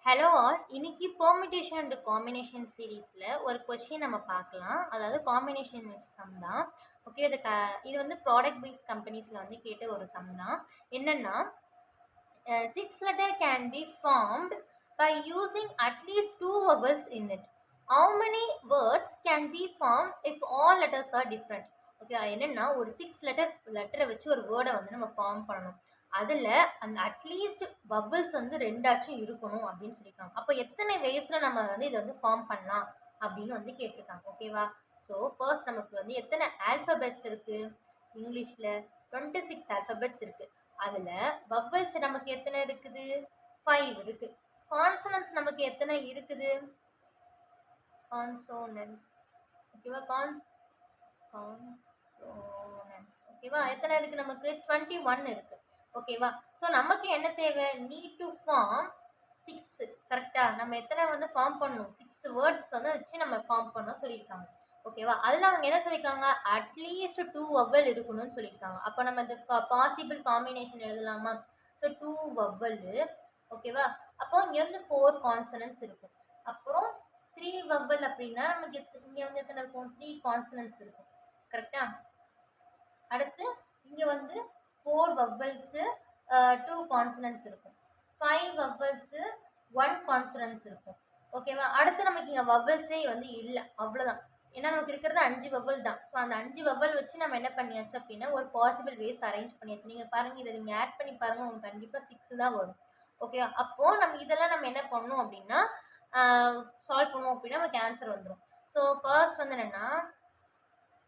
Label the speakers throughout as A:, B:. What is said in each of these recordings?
A: Hello all, இன்னைக்கு permutation and combination சீரீஸில் ஒரு கொஷின் நம்ம பார்க்கலாம். அதாவது காம்பினேஷன் சம் தான். ஓகே, இது வந்து ப்ராடக்ட் பேஸ்ட் கம்பெனிஸில் வந்து கேட்ட ஒரு சம் தான். என்னென்னா 6 letter can be formed by using at least 2 vowels in it. How many words can be formed if all letters are different? Okay, என்னென்னா ஒரு 6 லெட்டரை வச்சு ஒரு வேர்டை வந்து நம்ம ஃபார்ம் பண்ணணும். அதில் அந்த அட்லீஸ்ட் பபிள்ஸ் வந்து ரெண்டாச்சும் இருக்கணும் அப்படின்னு சொல்லியிருக்காங்க. அப்போ எத்தனை வேஸில் நம்ம வந்து இதை வந்து ஃபார்ம் பண்ணலாம் அப்படின்னு வந்து கேட்டிருக்காங்க. ஓகேவா? ஸோ ஃபர்ஸ்ட் நமக்கு வந்து எத்தனை ஆல்ஃபபெட்ஸ் இருக்குது இங்கிலீஷில்? 26 ஆல்ஃபபெட்ஸ் இருக்குது. அதில் பபிள்ஸ் நமக்கு எத்தனை இருக்குது? 5 இருக்குது. கான்சனன்ஸ் நமக்கு எத்தனை இருக்குது? கான்சோனன்ஸ். ஓகேவா? கான்சோனன்ஸ். ஓகேவா? எத்தனை இருக்குது நமக்கு? 21 இருக்குது. ஓகேவா? ஸோ நமக்கு என்ன தேவை? Need to form 6. கரெக்டாக நம்ம எத்தனை வந்து ஃபார்ம் பண்ணணும்? 6 வேர்ட்ஸ் வந்து வச்சு நம்ம ஃபார்ம் பண்ண சொல்லியிருக்காங்க. ஓகேவா? அதில் அவங்க என்ன சொல்லியிருக்காங்க? அட்லீஸ்ட் 2 வவல் இருக்கணும்னு சொல்லியிருக்காங்க. அப்போ நம்ம இந்த பாசிபிள் காம்பினேஷன் எழுதலாமா? So 2 vowel. ஓகேவா? அப்போ இங்கே வந்து 4 கான்சனன்ஸ் இருக்கும். அப்புறம் 3 வவல் அப்படின்னா நமக்கு இங்கே வந்து எத்தனை இருக்கும்? 3 கான்சனன்ஸ் இருக்கும். கரெக்டாக? அடுத்து இங்கே வந்து 4 வவல்ஸு 2 கான்சனன்ஸ் இருக்கும். 5 வவல்ஸு 1 கான்சனன்ஸ் இருக்கும். ஓகேவா? அடுத்து நமக்கு இங்கே வவல்ஸே வந்து இல்லை, அவ்வளோதான். ஏன்னா நமக்கு இருக்கிறது 5 வவல் தான். ஸோ அந்த 5 வவல் வச்சு நம்ம என்ன பண்ணியாச்சு அப்படின்னா ஒரு பாசிபிள் வேஸ் அரேஞ்ச் பண்ணியாச்சு. நீங்கள் பாருங்கள், இதை நீங்கள் ஆட் பண்ணி பாருங்கள், உங்களுக்கு கண்டிப்பாக 6 தான் வரும். ஓகேவா? அப்போது நம்ம இதெல்லாம் நம்ம என்ன பண்ணணும் அப்படின்னா சால்வ் பண்ணுவோம் அப்படின்னா நமக்கு ஆன்சர் வந்துடும். ஸோ ஃபர்ஸ்ட் வந்து என்னென்னா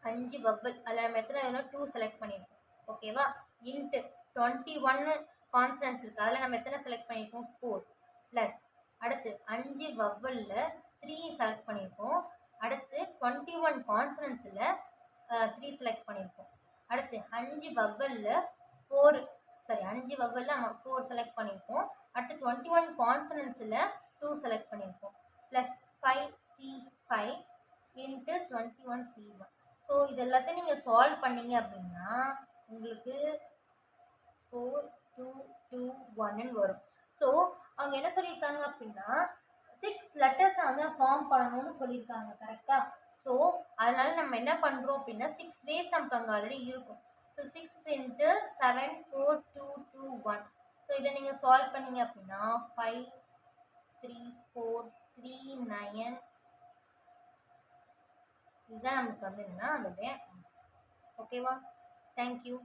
A: 5 வவல், அதில் நம்ம எத்தனை வேணும்? 2 செலக்ட் பண்ணியிருக்கோம். ஓகேவா? இன்ட்டு 21 கான்ஸ்டன்ஸ் இருக்குது, அதில் நம்ம எத்தனை செலக்ட் பண்ணியிருக்கோம்? 4 ப்ளஸ் அடுத்து 5 வவலில் 3 செலக்ட் பண்ணியிருக்கோம். அடுத்து 21 கான்சனன்ஸில் 3 செலக்ட் பண்ணியிருக்கோம். அடுத்து 5 வவலில் 5 வவலில் நம்ம 4 செலக்ட் பண்ணியிருக்கோம். அடுத்து 21 கான்சனன்ஸில் 2 செலக்ட் பண்ணியிருக்கோம். Plus 5C5 into 21C1. So இது எல்லாத்தையும் நீங்கள் சால்வ் பண்ணீங்க அப்படின்னா உங்களுக்கு 4 2 2 1 வரும். ஸோ அவங்க என்ன சொல்லியிருக்காங்க அப்படின்னா 6 லெட்டர்ஸை வந்து ஃபார்ம் பண்ணணும்னு சொல்லியிருக்காங்க. கரெக்டாக? ஸோ அதனால நம்ம என்ன பண்ணுறோம் அப்படின்னா 6 வேஸ் நமக்கு அங்கே ஆல்ரெடி இருக்கும். So 6 into 7 4 2 2 1. ஸோ இதை நீங்கள் சால்வ் பண்ணீங்க அப்படின்னா 5 3 4 3 9. இதுதான் நமக்கு வந்து என்னன்னா அதோடைய ஆன்சர். ஓகேவா? தேங்க்யூ.